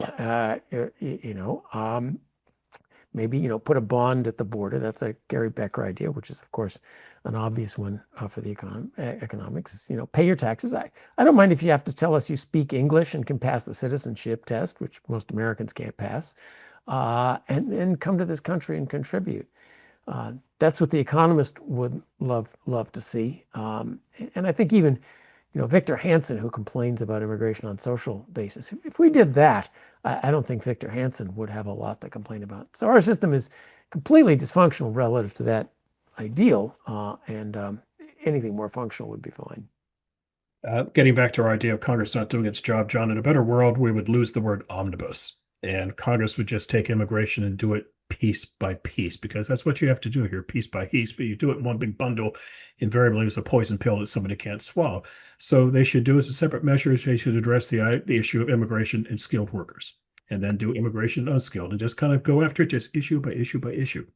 Maybe, put a bond at the border. That's a Gary Becker idea, which is, of course, an obvious one for the economics. Pay your taxes. I don't mind if you have to tell us you speak English and can pass the citizenship test, which most Americans can't pass, and then come to this country and contribute. That's what the Economist would love to see. And I think even, Victor Hansen, who complains about immigration on social basis, if we did that, I don't think Victor Hansen would have a lot to complain about. So our system is completely dysfunctional relative to that ideal, and anything more functional would be fine. Getting back to our idea of Congress not doing its job, John, in a better world, we would lose the word omnibus, and Congress would just take immigration and do it piece by piece, because that's what you have to do here, piece by piece. But you do it in one big bundle, invariably it's a poison pill that somebody can't swallow. So they should do as a separate measure. They should address the issue of immigration and skilled workers, and then do immigration unskilled, and just kind of go after it just issue by issue by issue.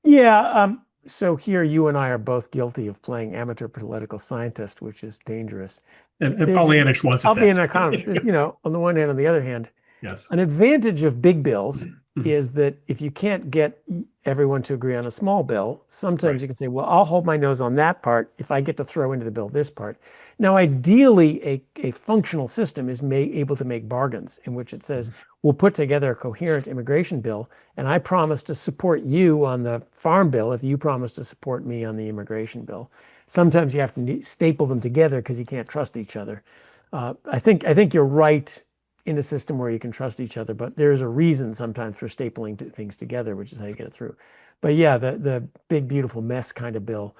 Yeah. So here you and I are both guilty of playing amateur political scientist, which is dangerous. And Pollyannish wants I'll be an economist. On the one hand, on the other hand, yes, an advantage of big bills is that if you can't get everyone to agree on a small bill, sometimes you can say, well, I'll hold my nose on that part if I get to throw into the bill this part. Now, ideally, a functional system is able to make bargains in which it says, we'll put together a coherent immigration bill, and I promise to support you on the farm bill if you promise to support me on the immigration bill. Sometimes you have to staple them together because you can't trust each other. I think you're right in a system where you can trust each other, but there's a reason sometimes for stapling things together, which is how you get it through. But yeah, the big, beautiful mess kind of bill.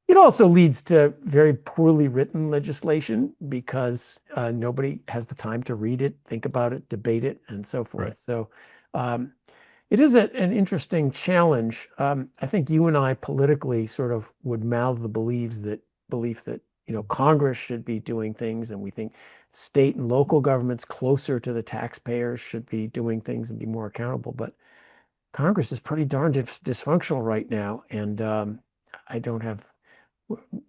It also leads to very poorly written legislation because nobody has the time to read it, think about it, debate it, and so forth. Right. So it is an interesting challenge. I think you and I politically sort of would mouth the belief that Congress should be doing things, and we think state and local governments closer to the taxpayers should be doing things and be more accountable. But Congress is pretty darn dysfunctional right now, and I don't have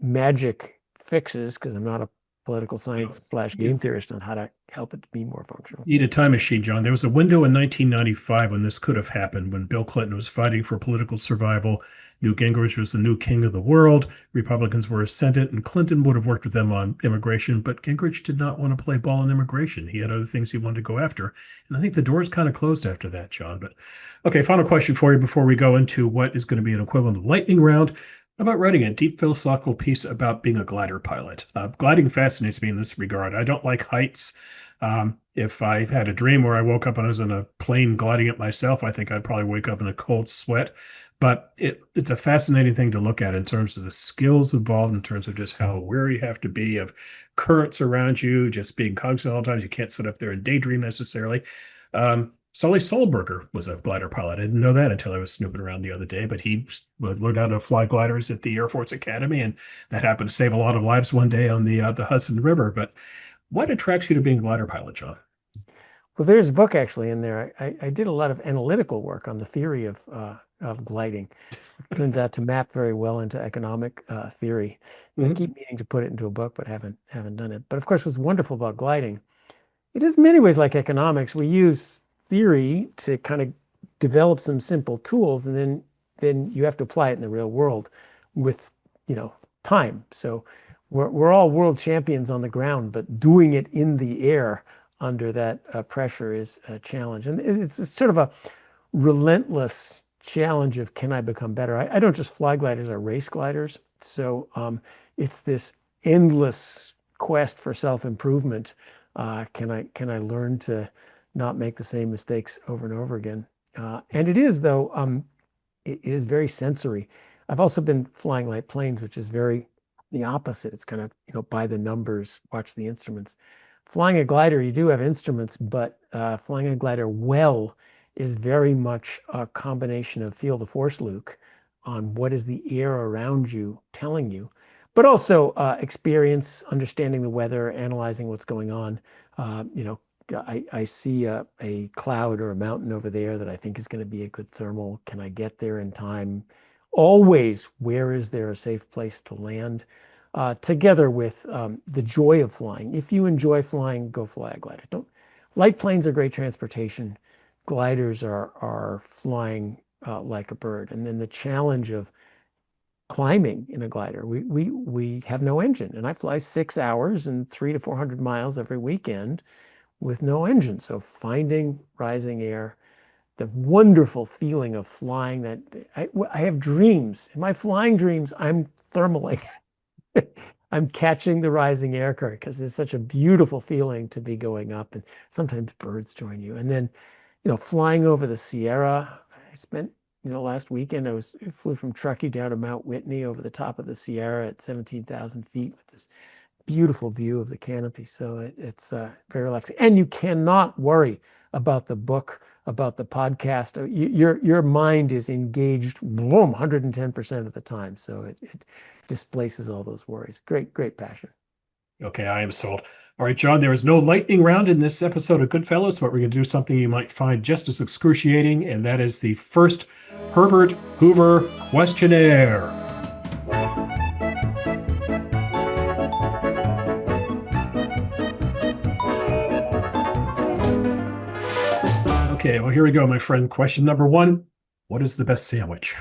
magic fixes because I'm not a political science / game theorist on how to help it to be more functional. You need a time machine, John. There was a window in 1995 when this could have happened, when Bill Clinton was fighting for political survival. Newt Gingrich was the new king of the world. Republicans were ascendant, and Clinton would have worked with them on immigration, but Gingrich did not want to play ball on immigration. He had other things he wanted to go after. And I think the door's kind of closed after that, John. But okay, final question for you before we go into what is going to be an equivalent of lightning round. How about writing a deep philosophical piece about being a glider pilot? Gliding fascinates me in this regard. I don't like heights. If I had a dream where I woke up and I was in a plane gliding it myself, I think I'd probably wake up in a cold sweat. But it's a fascinating thing to look at in terms of the skills involved, in terms of just how aware you have to be of currents around you, just being cognizant all the times. You can't sit up there and daydream necessarily. Sully Solberger was a glider pilot. I didn't know that until I was snooping around the other day, but he learned how to fly gliders at the Air Force Academy, and that happened to save a lot of lives one day on the Hudson River. But what attracts you to being a glider pilot, John? Well, there's a book actually in there. I did a lot of analytical work on the theory of gliding. It turns out to map very well into economic theory. I keep meaning to put it into a book, but haven't done it. But of course, what's wonderful about gliding, it is in many ways like economics. We use theory to kind of develop some simple tools, and then you have to apply it in the real world with, time. So we're all world champions on the ground, but doing it in the air under that pressure is a challenge. And it's sort of a relentless challenge of, can I become better? I don't just fly gliders, I race gliders. So it's this endless quest for self-improvement. Can I learn to not make the same mistakes over and over again? And it is, though, it is very sensory. I've also been flying light planes, which is very the opposite. It's kind of, by the numbers, watch the instruments. Flying a glider, you do have instruments, but flying a glider well is very much a combination of feel the force, Luke, on what is the air around you telling you, but also experience, understanding the weather, analyzing what's going on. I see a cloud or a mountain over there that I think is going to be a good thermal. Can I get there in time? Always, where is there a safe place to land? Together with the joy of flying. If you enjoy flying, go fly a glider. Light planes are great transportation. Gliders are flying like a bird. And then the challenge of climbing in a glider. We have no engine, and I fly 6 hours and 300 to 400 miles every weekend with no engine. So finding rising air, the wonderful feeling of flying, that I have dreams. In my flying dreams, I'm thermaling. I'm catching the rising air current because it's such a beautiful feeling to be going up, and sometimes birds join you. And then, flying over the Sierra. I spent, last weekend I flew from Truckee down to Mount Whitney over the top of the Sierra at 17,000 feet with this beautiful view of the canopy. So it's very relaxing. And you cannot worry about the book, about the podcast. Your mind is engaged, boom, 110% of the time. So it displaces all those worries. Great passion. Okay, I am sold. All right, John, there is no lightning round in this episode of Goodfellows, but we're going to do something you might find just as excruciating, and that is the first Herbert Hoover Questionnaire. Okay, well, here we go, my friend. Question number one. What is the best sandwich?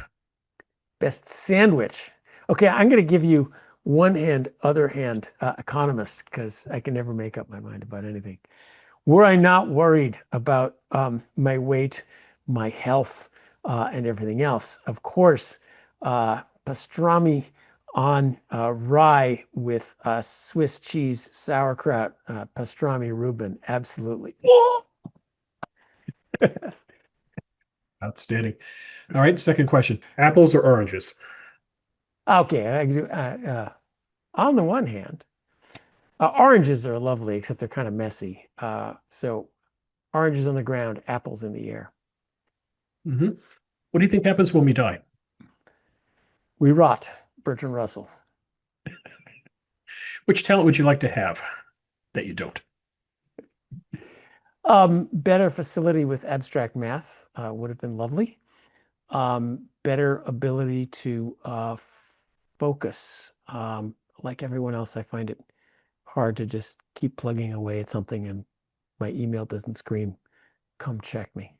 Best sandwich. Okay, I'm going to give you one hand, other hand, economist, because I can never make up my mind about anything. Were I not worried about my weight, my health, and everything else, of course, pastrami on rye with Swiss cheese, sauerkraut, pastrami Reuben, absolutely. Outstanding. All right, second question. Apples or oranges? Okay, on the one hand, oranges are lovely, except they're kind of messy. So oranges on the ground, apples in the air. Mm-hmm. What do you think happens when we die? We rot. Bertrand Russell. Which talent would you like to have that you don't? Better facility with abstract math would have been lovely. Better ability to focus. Like everyone else, I find it hard to just keep plugging away at something and my email doesn't scream, come check me.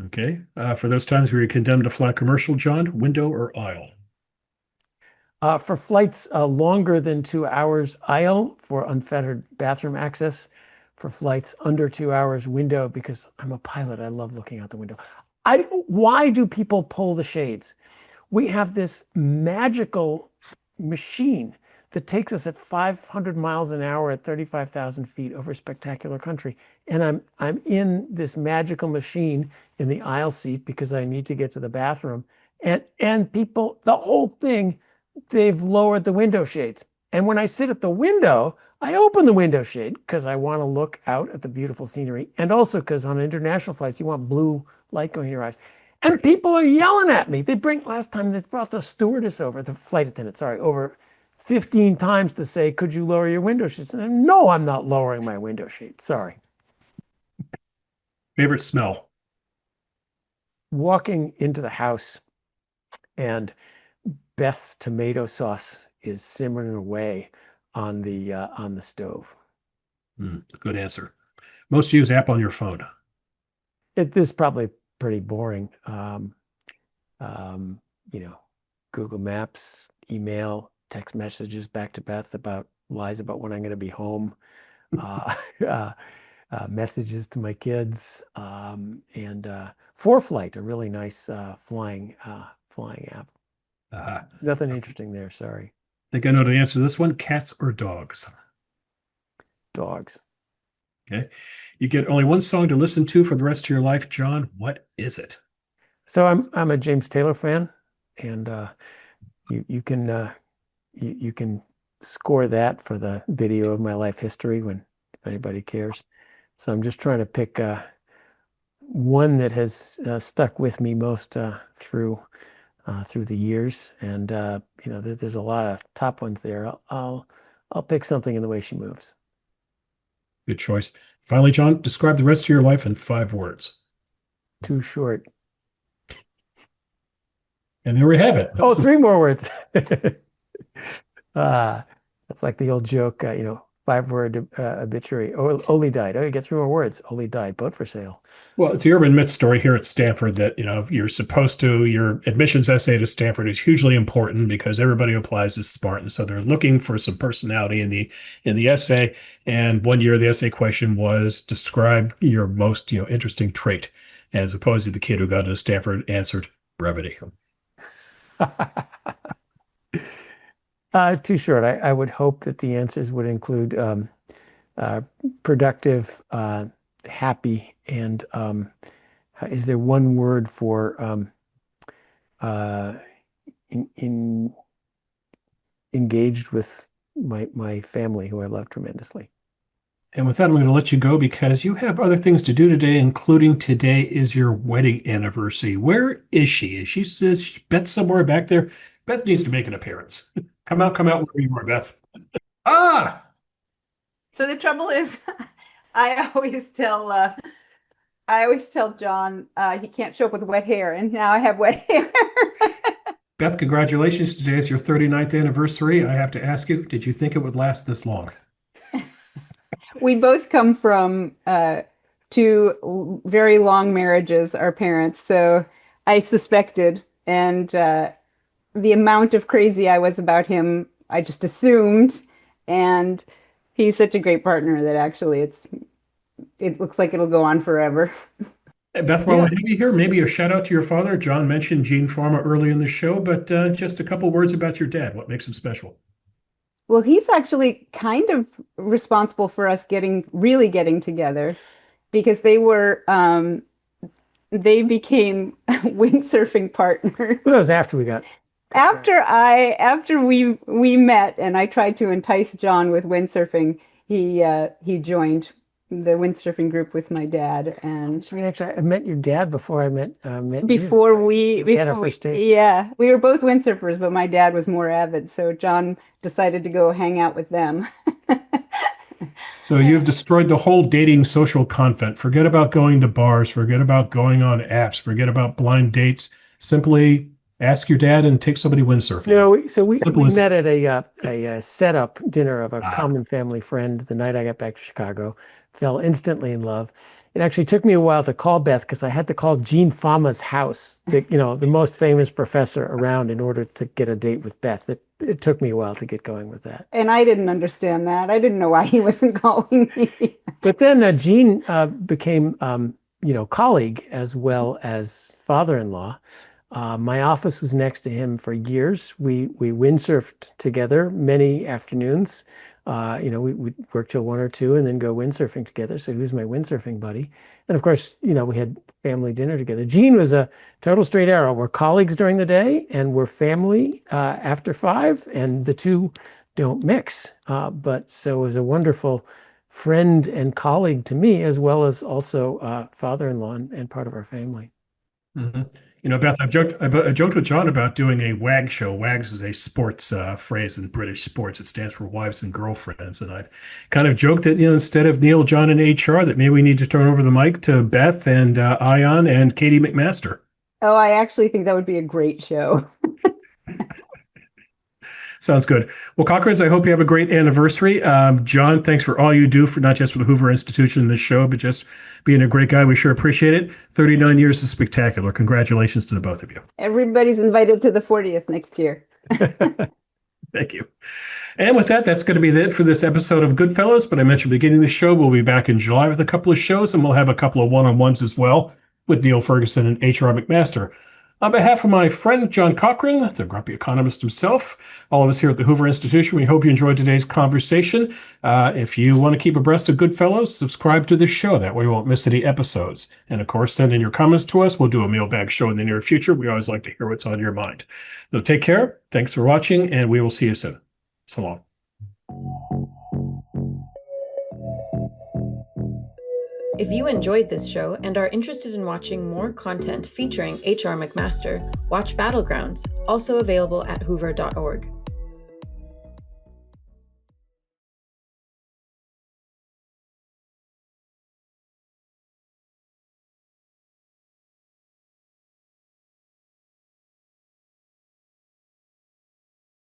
Okay. For those times where you're condemned to fly commercial, John, window or aisle? For flights longer than 2 hours, aisle for unfettered bathroom access. For flights under 2 hours, window, because I'm a pilot. I love looking out the window. Why do people pull the shades? We have this magical machine that takes us at 500 miles an hour at 35,000 feet over spectacular country. And I'm in this magical machine in the aisle seat because I need to get to the bathroom. And people, the whole thing, they've lowered the window shades. And when I sit at the window, I open the window shade because I want to look out at the beautiful scenery. And also because on international flights, you want blue light going in your eyes. And people are yelling at me. Last time they brought the stewardess over, the flight attendant, sorry, over 15 times to say, could you lower your window shades? And no, I'm not lowering my window shades. Sorry. Favorite smell? Walking into the house and Beth's tomato sauce is simmering away on the stove. Good answer. Most use app on your phone. This is probably pretty boring. Google Maps, email, text messages back to Beth about lies about when I'm going to be home, messages to my kids, and ForeFlight, a really nice flying app. Nothing interesting there. Sorry. Think I know the answer to this one. Cats or dogs? Dogs. Okay. You get only one song to listen to for the rest of your life. John, what is it? So I'm a James Taylor fan, and you can score that for the video of my life history when anybody cares. So I'm just trying to pick one that has stuck with me most through the years, and there's a lot of top ones there. I'll pick something in The Way She Moves. Good choice. Finally, John, describe the rest of your life in 5 words. Too short. And there we have it. Oh, 3 more words. That's like the old joke, 5-word obituary. Oli died. Oh, you get 3 more words. Oli died. Boat for sale. Well, it's the urban myth story here at Stanford that, you're supposed to, your admissions essay to Stanford is hugely important because everybody who applies is smart. And so they're looking for some personality in the essay. And one year the essay question was describe your most, interesting trait, as opposed to the kid who got into Stanford answered brevity. Too short. I would hope that the answers would include productive, happy, and is there one word for engaged with my family, who I love tremendously. And with that, I'm going to let you go because you have other things to do today, including today is your wedding anniversary. Where is she? Is she Beth somewhere back there? Beth needs to make an appearance. Come out wherever you are, Beth. So the trouble is, I always tell John he can't show up with wet hair, and now I have wet hair. Beth, congratulations. Today is your 39th anniversary. I have to ask you, did you think it would last this long? We both come from 2 very long marriages, our parents, so I suspected, and the amount of crazy I was about him, I just assumed, and he's such a great partner that actually it looks like it'll go on forever. Hey, Beth, while I have you here, maybe a shout out to your father. John mentioned Gene Fama early in the show, but just a couple words about your dad. What makes him special? Well, he's actually kind of responsible for us really getting together, because they became windsurfing partners. Well, that was after we got. After we met and I tried to entice John with windsurfing, he joined the windsurfing group with my dad. And So actually, I met your dad before I met before you. we had our first date. Yeah, we were both windsurfers, but my dad was more avid, so John decided to go hang out with them. So you've destroyed the whole dating social convent. Forget about going to bars. Forget about going on apps. Forget about blind dates. Simply ask your dad and take somebody windsurfing. No, we Simple as- met at a setup dinner of a common family friend the night I got back to Chicago. Fell instantly in love. It actually took me a while to call Beth because I had to call Gene Fama's house, the most famous professor around, in order to get a date with Beth. It took me a while to get going with that. And I didn't understand that. I didn't know why he wasn't calling me. But then Gene became, colleague as well as father-in-law. My office was next to him for years. We windsurfed together many afternoons. We work till 1 or 2 and then go windsurfing together. So he was my windsurfing buddy. And of course, we had family dinner together. Gene was a total straight arrow. We're colleagues during the day and we're family after 5, and the two don't mix. But so it was a wonderful friend and colleague to me, as well as also father-in-law and part of our family. Mm-hmm. Beth, I joked with John about doing a WAG show. WAGs is a sports phrase in British sports. It stands for wives and girlfriends. And I've kind of joked that, instead of Neil, John, and HR, that maybe we need to turn over the mic to Beth and Ion and Katie McMaster. Oh, I actually think that would be a great show. Sounds good. Well, Cochrane's, I hope you have a great anniversary. John, thanks for all you do, for not just for the Hoover Institution and this show, but just being a great guy. We sure appreciate it. 39 years is spectacular. Congratulations to the both of you. Everybody's invited to the 40th next year. Thank you. And with that, that's going to be it for this episode of GoodFellows. But I mentioned at the beginning of the show, we'll be back in July with a couple of shows, and we'll have a couple of one-on-ones as well with Neil Ferguson and H.R. McMaster. On behalf of my friend John Cochrane, the grumpy economist himself, all of us here at the Hoover Institution, we hope you enjoyed today's conversation. If you want to keep abreast of GoodFellows, subscribe to this show. That way you won't miss any episodes. And of course, send in your comments to us. We'll do a mailbag show in the near future. We always like to hear what's on your mind. So take care. Thanks for watching, and we will see you soon. So long. If you enjoyed this show and are interested in watching more content featuring H.R. McMaster, watch Battlegrounds, also available at hoover.org.